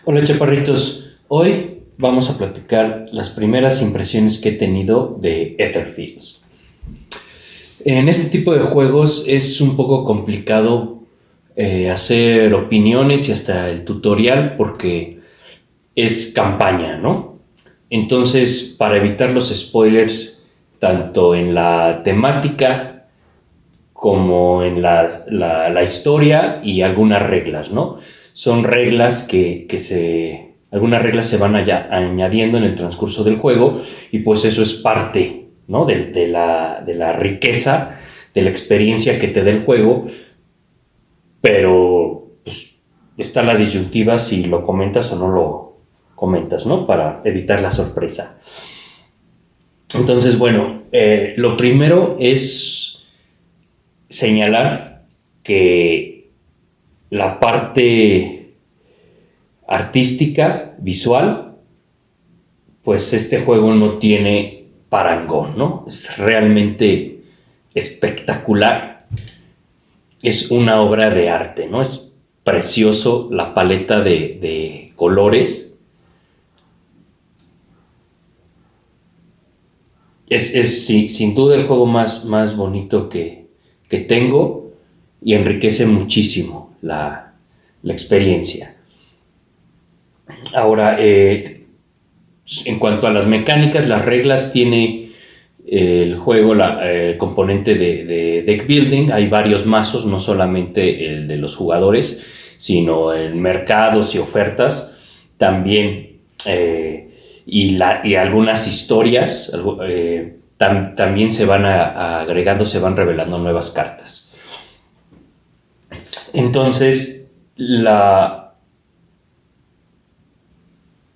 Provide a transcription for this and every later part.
Hola chaparritos, hoy vamos a platicar las primeras impresiones que he tenido de Etherfields. En este tipo de juegos es un poco complicado hacer opiniones y hasta el tutorial porque es campaña, ¿no? Entonces, para evitar los spoilers, tanto en la temática como en la historia y algunas reglas, ¿no? Son reglas algunas reglas se van añadiendo en el transcurso del juego y pues eso es parte, ¿no? de la riqueza, de la experiencia que te da el juego, pero pues, está la disyuntiva si lo comentas o no lo comentas, ¿no? Para evitar la sorpresa. Entonces, bueno, lo primero es señalar que la parte artística, visual, pues este juego no tiene parangón, ¿no? Es realmente espectacular. Es una obra de arte, ¿no? Es precioso la paleta de colores. Es sin duda el juego más bonito que tengo y enriquece muchísimo la experiencia. Ahora, en cuanto a las mecánicas, las reglas, tiene el juego el componente de deck building. Hay varios mazos, no solamente el de los jugadores, sino en mercados y ofertas también, y algunas historias. También se van agregando, se van revelando nuevas cartas. Entonces,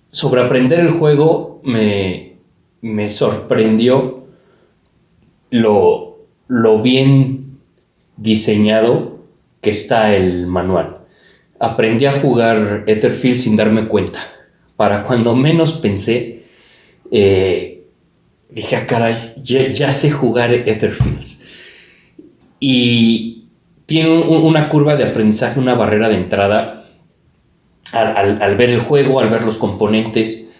sobre aprender el juego me sorprendió lo bien diseñado que está el manual. Aprendí a jugar Etherfield sin darme cuenta. Para cuando menos pensé, dije, caray, ya sé jugar Etherfields. Y tiene una curva de aprendizaje, una barrera de entrada. Al ver el juego, al ver los componentes,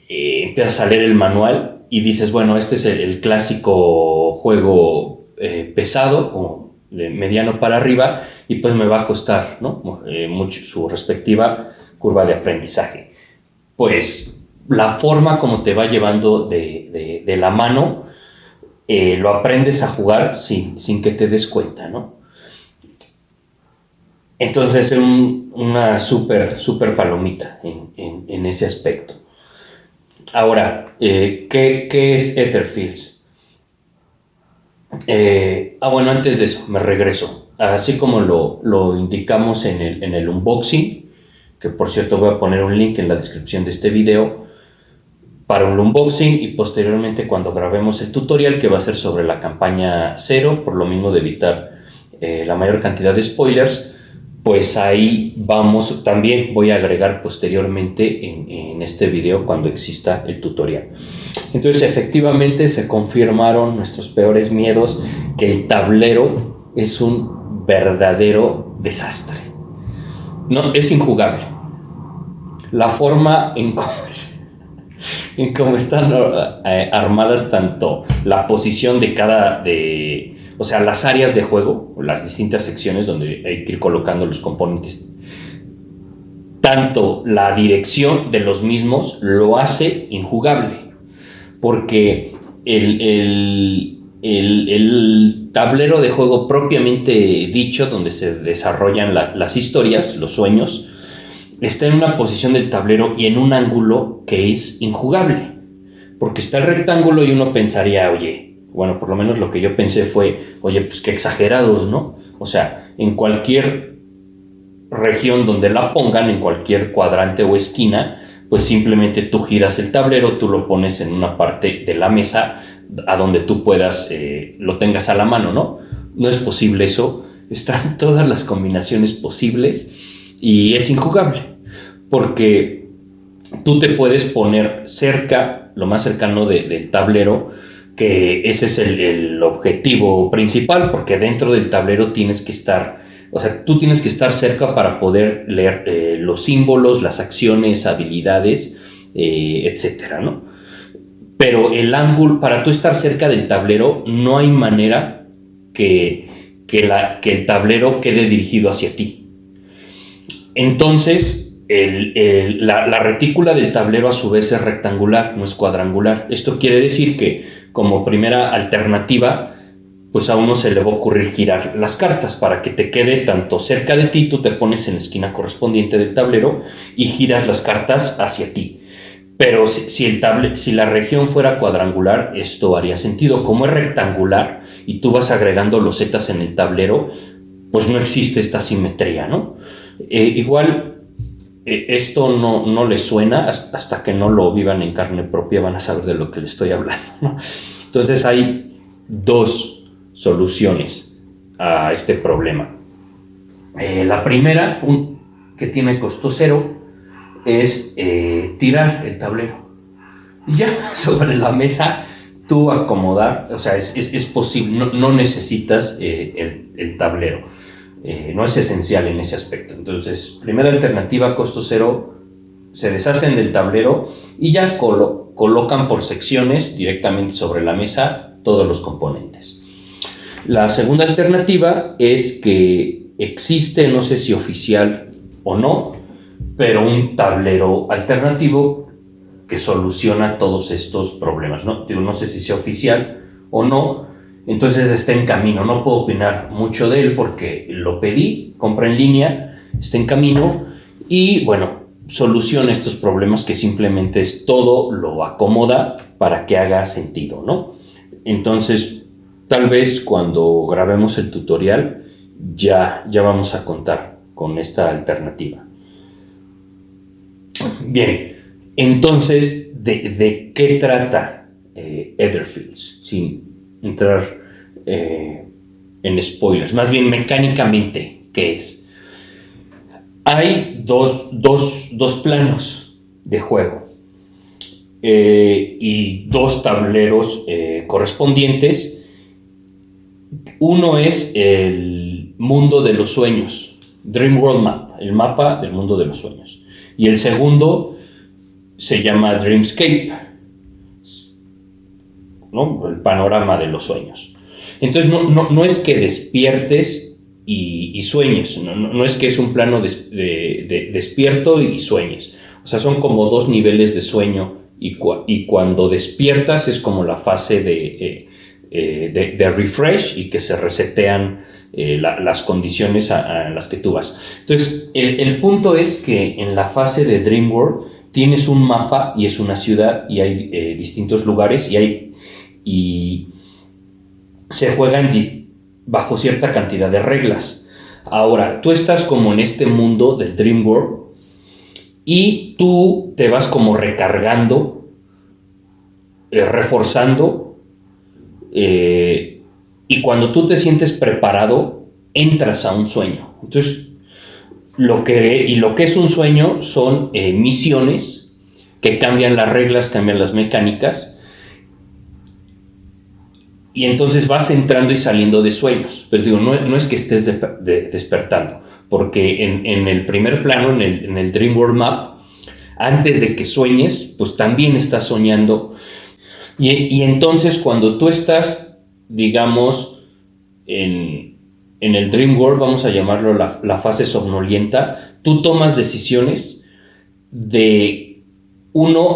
empiezas a leer el manual y dices, bueno, este es el clásico juego pesado o de mediano para arriba, y pues me va a costar, ¿no? Mucho su respectiva curva de aprendizaje. Pues la forma como te va llevando de la mano, lo aprendes a jugar sin que te des cuenta, ¿no? Entonces es una súper palomita en ese aspecto. Ahora, ¿qué es Etherfields? Bueno, antes de eso, me regreso. Así como lo indicamos en el unboxing, que por cierto voy a poner un link en la descripción de este video para un unboxing, y posteriormente cuando grabemos el tutorial, que va a ser sobre la campaña 0, por lo mismo de evitar la mayor cantidad de spoilers, pues ahí vamos. También voy a agregar posteriormente en este video cuando exista el tutorial. Entonces, efectivamente se confirmaron nuestros peores miedos, que el tablero es un verdadero desastre. No, es injugable. La forma en cómo están armadas, tanto la posición o sea, las áreas de juego, las distintas secciones donde hay que ir colocando los componentes, tanto la dirección de los mismos lo hace injugable, porque el tablero de juego propiamente dicho, donde se desarrollan las historias, los sueños, está en una posición del tablero y en un ángulo que es injugable, porque está el rectángulo y uno pensaría, oye, bueno, por lo menos lo que yo pensé fue, oye, pues qué exagerados, ¿no? O sea, en cualquier región donde la pongan, en cualquier cuadrante o esquina, pues simplemente tú giras el tablero, tú lo pones en una parte de la mesa a donde tú puedas, lo tengas a la mano, ¿no? No es posible eso. Están todas las combinaciones posibles y es injugable, porque tú te puedes poner cerca, lo más cercano del tablero, que ese es el objetivo principal, porque dentro del tablero tienes que estar O sea, tú tienes que estar cerca para poder leer los símbolos, las acciones, habilidades, etcétera, ¿no? Pero el ángulo, para tú estar cerca del tablero, no hay manera que el tablero quede dirigido hacia ti. Entonces, la retícula del tablero a su vez es rectangular, no es cuadrangular. Esto quiere decir que, como primera alternativa, pues a uno se le va a ocurrir girar las cartas para que te quede tanto cerca de ti. Tú te pones en la esquina correspondiente del tablero y giras las cartas hacia ti. Pero si la región fuera cuadrangular, esto haría sentido. Como es rectangular y tú vas agregando losetas en el tablero, pues no existe esta simetría, ¿no? Igual, esto no les suena hasta que no lo vivan en carne propia, van a saber de lo que les estoy hablando, ¿no? Entonces hay dos soluciones a este problema. La primera, que tiene costo cero, es tirar el tablero y ya sobre la mesa tú acomodar, o sea, es posible, no necesitas el tablero, no es esencial en ese aspecto. Entonces, primera alternativa, costo cero, se deshacen del tablero y ya colocan por secciones directamente sobre la mesa todos los componentes. La segunda alternativa es que existe, no sé si oficial o no, pero un tablero alternativo que soluciona todos estos problemas, ¿no? No sé si sea oficial o no, entonces está en camino. No puedo opinar mucho de él porque lo pedí, compra en línea, está en camino y, bueno, soluciona estos problemas que simplemente es todo lo acomoda para que haga sentido, ¿no? Entonces, tal vez cuando grabemos el tutorial ya vamos a contar con esta alternativa. Bien, entonces, ¿de qué trata Etherfields? Sin entrar en spoilers, más bien mecánicamente, ¿qué es? Hay dos planos de juego y dos tableros correspondientes. Uno es el mundo de los sueños, Dream World Map, el mapa del mundo de los sueños. Y el segundo se llama Dreamscape, ¿no? El panorama de los sueños. Entonces no es que despiertes y sueñes, no es que es un plano de despierto y sueñes. O sea, son como dos niveles de sueño y cuando despiertas es como la fase de refresh y que se resetean las condiciones a las que tú vas. Entonces, el punto es que en la fase de Dream World tienes un mapa y es una ciudad y hay distintos lugares y se juegan bajo cierta cantidad de reglas. Ahora, tú estás como en este mundo del Dream World y tú te vas como recargando, reforzando, y cuando tú te sientes preparado, entras a un sueño. Entonces, lo que es un sueño son misiones que cambian las reglas, cambian las mecánicas, y entonces vas entrando y saliendo de sueños. Pero digo, no es que estés despertando, porque en el primer plano, en el Dream World Map, antes de que sueñes, pues también estás soñando. Y entonces cuando tú estás, digamos, en el Dream World, vamos a llamarlo la fase somnolienta, tú tomas decisiones de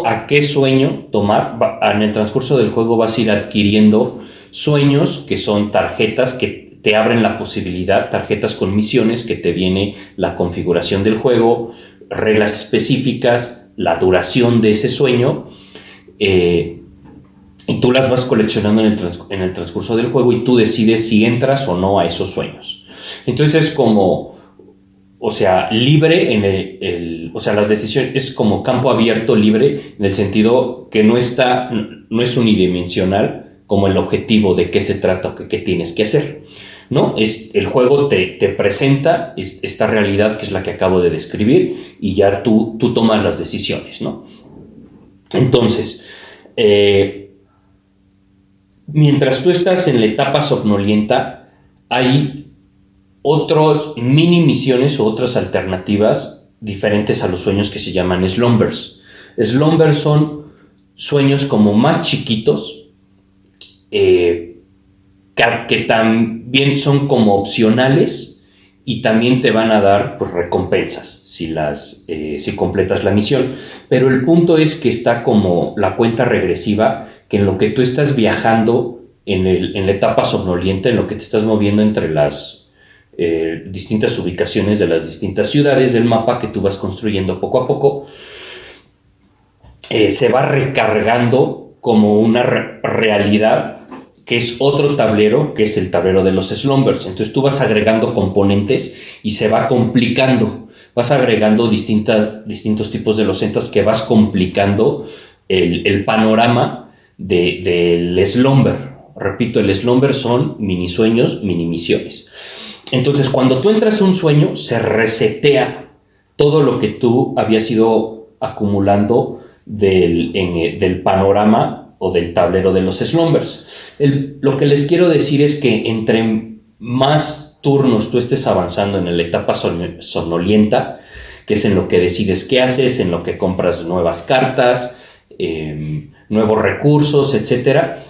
a qué sueño tomar. En el transcurso del juego vas a ir adquiriendo sueños que son tarjetas que te abren la posibilidad, tarjetas con misiones que te viene la configuración del juego, reglas específicas, la duración de ese sueño, y tú las vas coleccionando en el transcurso del juego y tú decides si entras o no a esos sueños. Entonces es como, o sea, libre o sea, las decisiones es como campo abierto, libre, en el sentido que no es unidimensional como el objetivo de qué se trata o qué tienes que hacer, ¿no? El juego te presenta esta realidad que es la que acabo de describir y ya tú tomas las decisiones, ¿no? Entonces, mientras tú estás en la etapa somnolienta, hay otras mini misiones o otras alternativas diferentes a los sueños que se llaman slumbers. Slumbers son sueños como más chiquitos, que también son como opcionales y también te van a dar pues, recompensas si completas la misión. Pero el punto es que está como la cuenta regresiva, que en lo que tú estás viajando en la etapa somnolienta, en lo que te estás moviendo entre las distintas ubicaciones de las distintas ciudades del mapa que tú vas construyendo poco a poco, se va recargando como una realidad, que es otro tablero, que es el tablero de los slumbers. Entonces tú vas agregando componentes y se va complicando. Vas agregando distintos tipos de losetas que vas complicando el panorama del slumber. Repito, el slumber son mini sueños, mini misiones. Entonces, cuando tú entras a un sueño, se resetea todo lo que tú habías ido acumulando del panorama o del tablero de los slumbers. Lo que les quiero decir es que entre más turnos tú estés avanzando en la etapa somnolienta, que es en lo que decides qué haces, en lo que compras nuevas cartas, nuevos recursos, etcétera,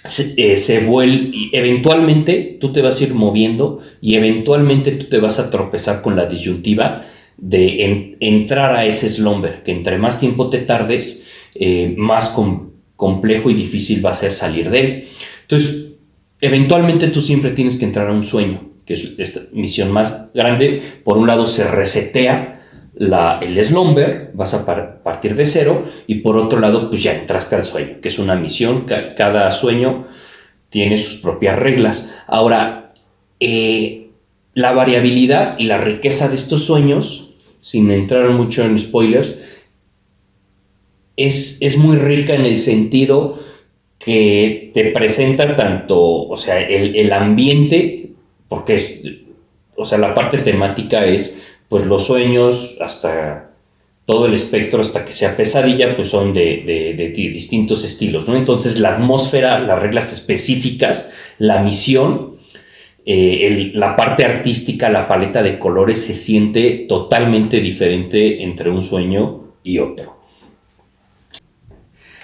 se vuelve, y eventualmente tú te vas a ir moviendo y eventualmente tú te vas a tropezar con la disyuntiva de entrar a ese slumber, que entre más tiempo te tardes, más complejo y difícil va a ser salir de él. Entonces, eventualmente tú siempre tienes que entrar a un sueño, que es esta misión más grande. Por un lado se resetea el slumber, vas a partir de cero, y por otro lado pues ya entraste al sueño, que es una misión. Cada sueño tiene sus propias reglas. Ahora, la variabilidad y la riqueza de estos sueños, sin entrar mucho en spoilers, es muy rica en el sentido que te presenta tanto, o sea, el ambiente, porque la parte temática es, pues los sueños, hasta todo el espectro, hasta que sea pesadilla, pues son de distintos estilos, ¿no? Entonces la atmósfera, las reglas específicas, la misión, la parte artística, la paleta de colores se siente totalmente diferente entre un sueño y otro.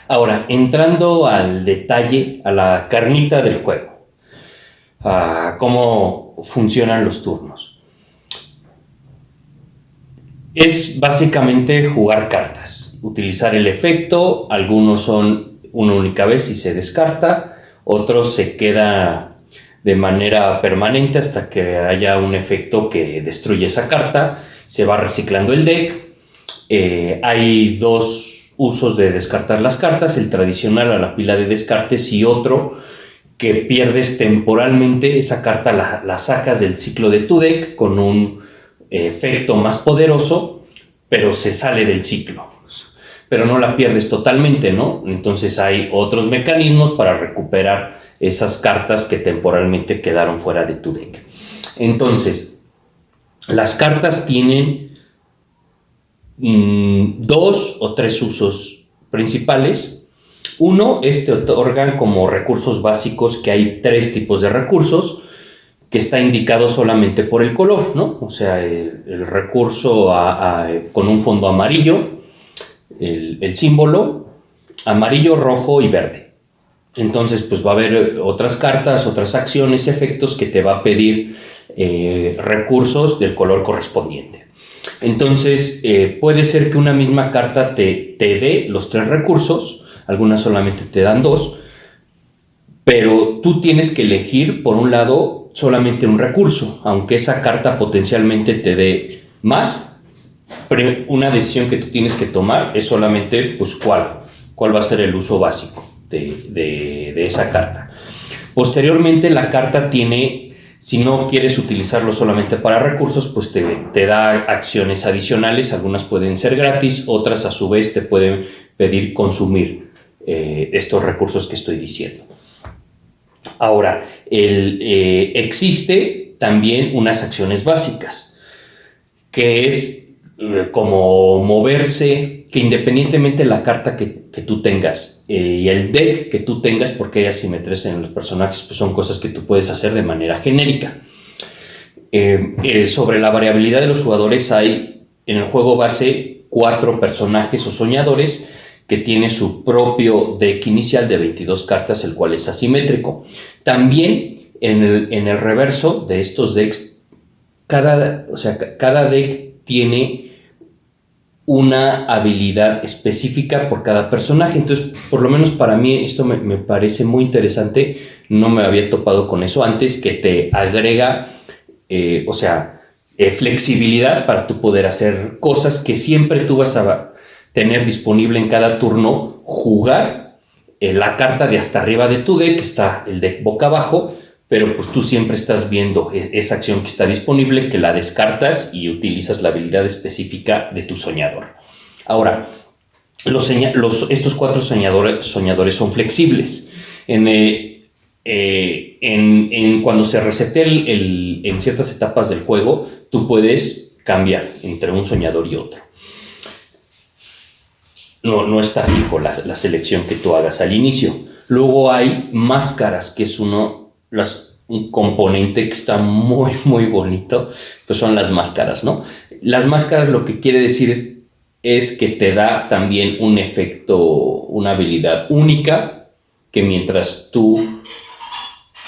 Ahora, entrando al detalle, a la carnita del juego, a cómo funcionan los turnos. Es básicamente jugar cartas, utilizar el efecto. Algunos son una única vez y se descarta, otros se queda de manera permanente hasta que haya un efecto que destruye esa carta. Se va reciclando el deck. Hay dos usos de descartar las cartas: el tradicional a la pila de descartes, y otro que pierdes temporalmente. Esa carta la sacas del ciclo de tu deck con un efecto más poderoso, pero se sale del ciclo, pero no la pierdes totalmente, ¿no? Entonces hay otros mecanismos para recuperar esas cartas que temporalmente quedaron fuera de tu deck. Entonces, las cartas tienen 2 o 3 usos principales. Uno, te otorgan como recursos básicos, que hay 3 tipos de recursos, que está indicado solamente por el color, ¿no? O sea, el recurso con un fondo amarillo, el símbolo amarillo, rojo y verde. Entonces, pues va a haber otras cartas, otras acciones, efectos que te va a pedir recursos del color correspondiente. Entonces, puede ser que una misma carta te dé los 3 recursos, algunas solamente te dan 2, pero tú tienes que elegir, por un lado, solamente un recurso, aunque esa carta potencialmente te dé más. Pero una decisión que tú tienes que tomar es solamente, pues, cuál va a ser el uso básico de esa carta. Posteriormente, la carta tiene, si no quieres utilizarlo solamente para recursos, pues te da acciones adicionales. Algunas pueden ser gratis, otras a su vez te pueden pedir consumir estos recursos que estoy diciendo. Ahora, existe también unas acciones básicas, que es como moverse, que independientemente de la carta que tú tengas y el deck que tú tengas, porque hay asimetrías en los personajes, pues son cosas que tú puedes hacer de manera genérica. Sobre la variabilidad de los jugadores hay en el juego base 4 personajes o soñadores que tiene su propio deck inicial de 22 cartas, el cual es asimétrico. También en el reverso de estos decks, cada deck tiene una habilidad específica por cada personaje. Entonces, por lo menos para mí esto me parece muy interesante. No me había topado con eso antes, que te agrega, flexibilidad para tú poder hacer cosas que siempre tú vas a tener disponible en cada turno. Jugar la carta de hasta arriba de tu deck, está el deck boca abajo, pero pues tú siempre estás viendo esa acción que está disponible, que la descartas y utilizas la habilidad específica de tu soñador. Ahora, estos 4 soñadores son flexibles. Cuando se resetea en ciertas etapas del juego, tú puedes cambiar entre un soñador y otro. No está fijo la selección que tú hagas al inicio. Luego hay máscaras, que es un componente que está muy, muy bonito, pues son las máscaras, ¿no? Las máscaras lo que quiere decir es que te da también un efecto, una habilidad única, que mientras tú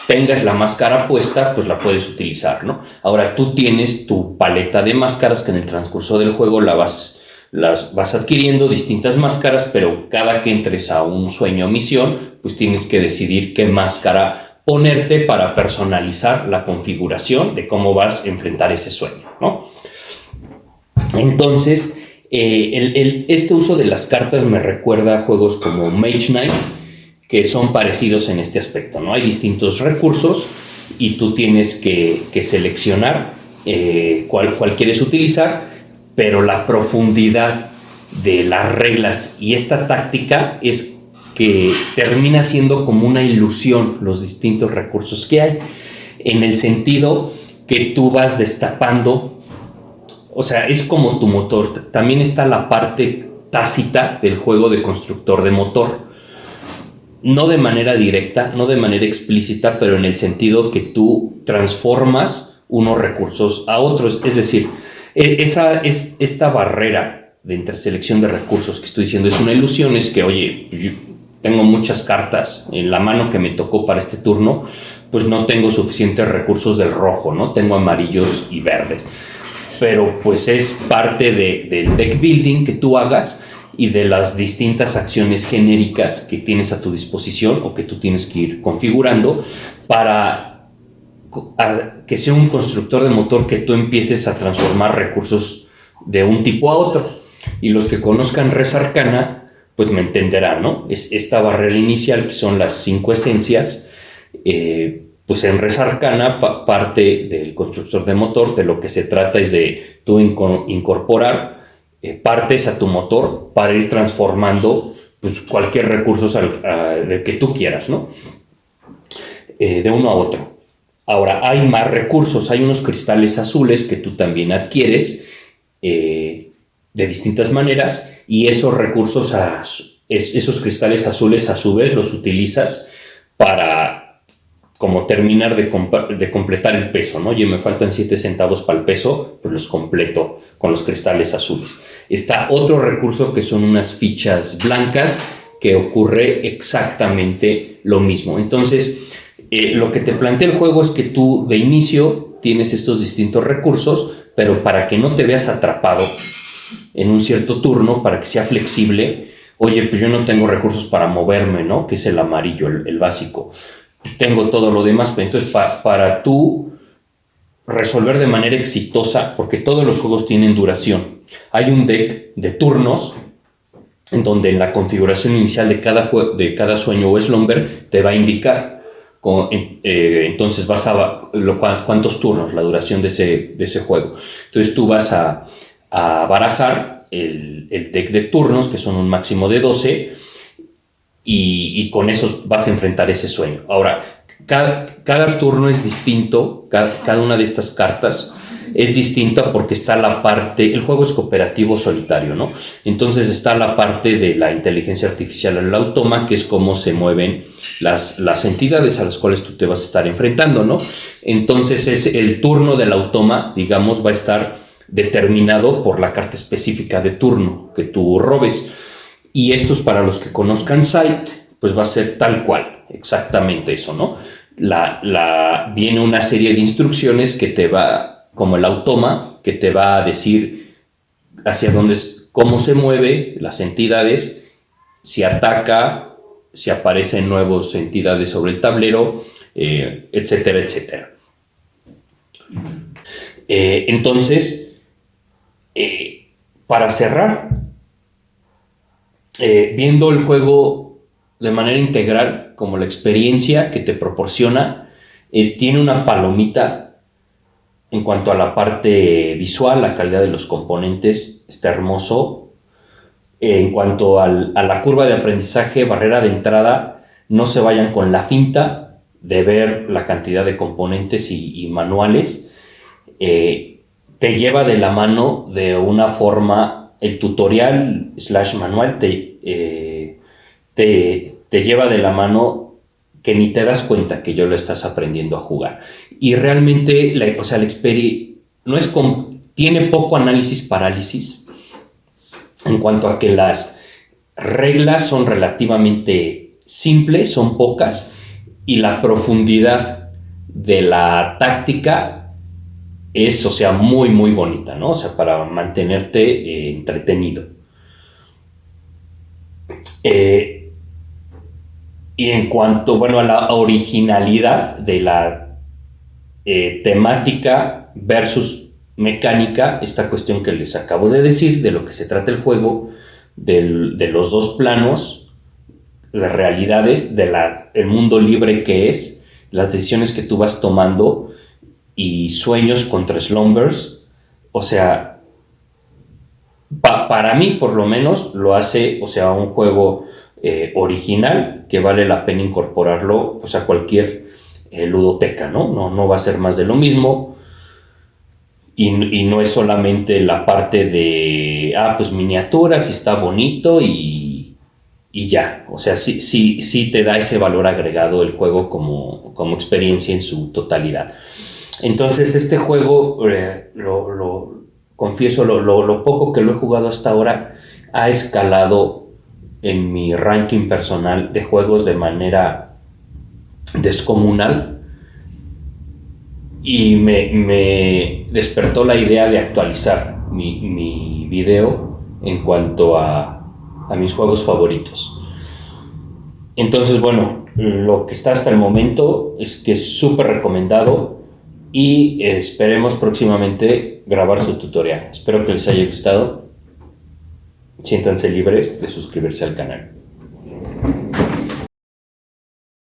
tengas la máscara puesta, pues la puedes utilizar, ¿no? Ahora tú tienes tu paleta de máscaras que en el transcurso del juego las vas adquiriendo, distintas máscaras, pero cada que entres a un sueño o misión, pues tienes que decidir qué máscara ponerte para personalizar la configuración de cómo vas a enfrentar ese sueño, ¿no? Entonces, este uso de las cartas me recuerda a juegos como Mage Knight, que son parecidos en este aspecto, ¿no? Hay distintos recursos y tú tienes que seleccionar cuál quieres utilizar, pero la profundidad de las reglas y esta táctica es que termina siendo como una ilusión los distintos recursos que hay, en el sentido que tú vas destapando, o sea, es como tu motor. También está la parte tácita del juego de constructor de motor, no de manera directa, no de manera explícita, pero en el sentido que tú transformas unos recursos a otros. Es decir, esta barrera de interselección de recursos que estoy diciendo es una ilusión. Es que, oye, yo tengo muchas cartas en la mano que me tocó para este turno, pues no tengo suficientes recursos del rojo, ¿no? Tengo amarillos y verdes. Pero pues es parte del deck building que tú hagas y de las distintas acciones genéricas que tienes a tu disposición o que tú tienes que ir configurando para que sea un constructor de motor, que tú empieces a transformar recursos de un tipo a otro. Y los que conozcan Res Arcana, pues me entenderán, ¿no? Es esta barrera inicial, que son las 5 esencias, pues en Res Arcana parte del constructor de motor. De lo que se trata es de tú incorporar partes a tu motor para ir transformando pues cualquier recurso que tú quieras, ¿no? De uno a otro. Ahora, hay más recursos. Hay unos cristales azules que tú también adquieres de distintas maneras, y esos recursos, esos cristales azules, a su vez los utilizas para como terminar de completar el peso, ¿no? Oye, me faltan 7 centavos para el peso, pues los completo con los cristales azules. Está otro recurso que son unas fichas blancas, que ocurre exactamente lo mismo. Entonces, lo que te plantea el juego es que tú de inicio tienes estos distintos recursos, pero para que no te veas atrapado en un cierto turno, para que sea flexible, oye, pues yo no tengo recursos para moverme, ¿no? Que es el amarillo, el básico. Pues tengo todo lo demás, pero entonces para tú resolver de manera exitosa, porque todos los juegos tienen duración, hay un deck de turnos en donde en la configuración inicial de cada sueño o slumber te va a indicar. Entonces vas a cuántos turnos, la duración de ese juego. Entonces tú vas a barajar el deck de turnos, que son un máximo de 12, y con eso vas a enfrentar ese sueño. Ahora, cada turno es distinto. Cada una de estas cartas es distinta porque está la parte, el juego es cooperativo solitario, ¿no? Entonces está la parte de la inteligencia artificial en el automa, que es cómo se mueven las entidades a las cuales tú te vas a estar enfrentando, ¿no? Entonces es el turno del automa, digamos, va a estar determinado por la carta específica de turno que tú robes. Y esto es para los que conozcan Sight, pues va a ser tal cual, exactamente eso, ¿no? Viene una serie de instrucciones que te va, como el automa, que te va a decir hacia dónde, cómo se mueve las entidades, si ataca, si aparecen nuevas entidades sobre el tablero, etcétera, etcétera. Entonces, para cerrar, viendo el juego de manera integral, como la experiencia que te proporciona, tiene una palomita en cuanto a la parte visual, la calidad de los componentes está hermoso. En cuanto a la curva de aprendizaje, barrera de entrada, no se vayan con la finta de ver la cantidad de componentes y manuales. Te lleva de la mano de una forma, el tutorial / manual te lleva de la mano que ni te das cuenta que yo lo estás aprendiendo a jugar. Y realmente, la experiencia no es tiene poco análisis parálisis en cuanto a que las reglas son relativamente simples, son pocas, y la profundidad de la táctica es, muy, muy bonita, ¿no? Para mantenerte entretenido. Y en cuanto, a la originalidad de la temática versus mecánica, esta cuestión que les acabo de decir, de lo que se trata el juego, de los dos planos, las realidades, el mundo libre que es, las decisiones que tú vas tomando y sueños contra slumbers, para mí por lo menos lo hace, un juego original que vale la pena incorporarlo a cualquier ludoteca, ¿no? No va a ser más de lo mismo y no es solamente la parte de miniaturas y está bonito y ya, sí te da ese valor agregado el juego como experiencia en su totalidad. Entonces este juego, confieso, lo poco que lo he jugado hasta ahora ha escalado en mi ranking personal de juegos de manera descomunal y me despertó la idea de actualizar mi video en cuanto a mis juegos favoritos. Entonces, lo que está hasta el momento es que es súper recomendado y esperemos próximamente grabar su tutorial. Espero que les haya gustado. Siéntanse libres de suscribirse al canal.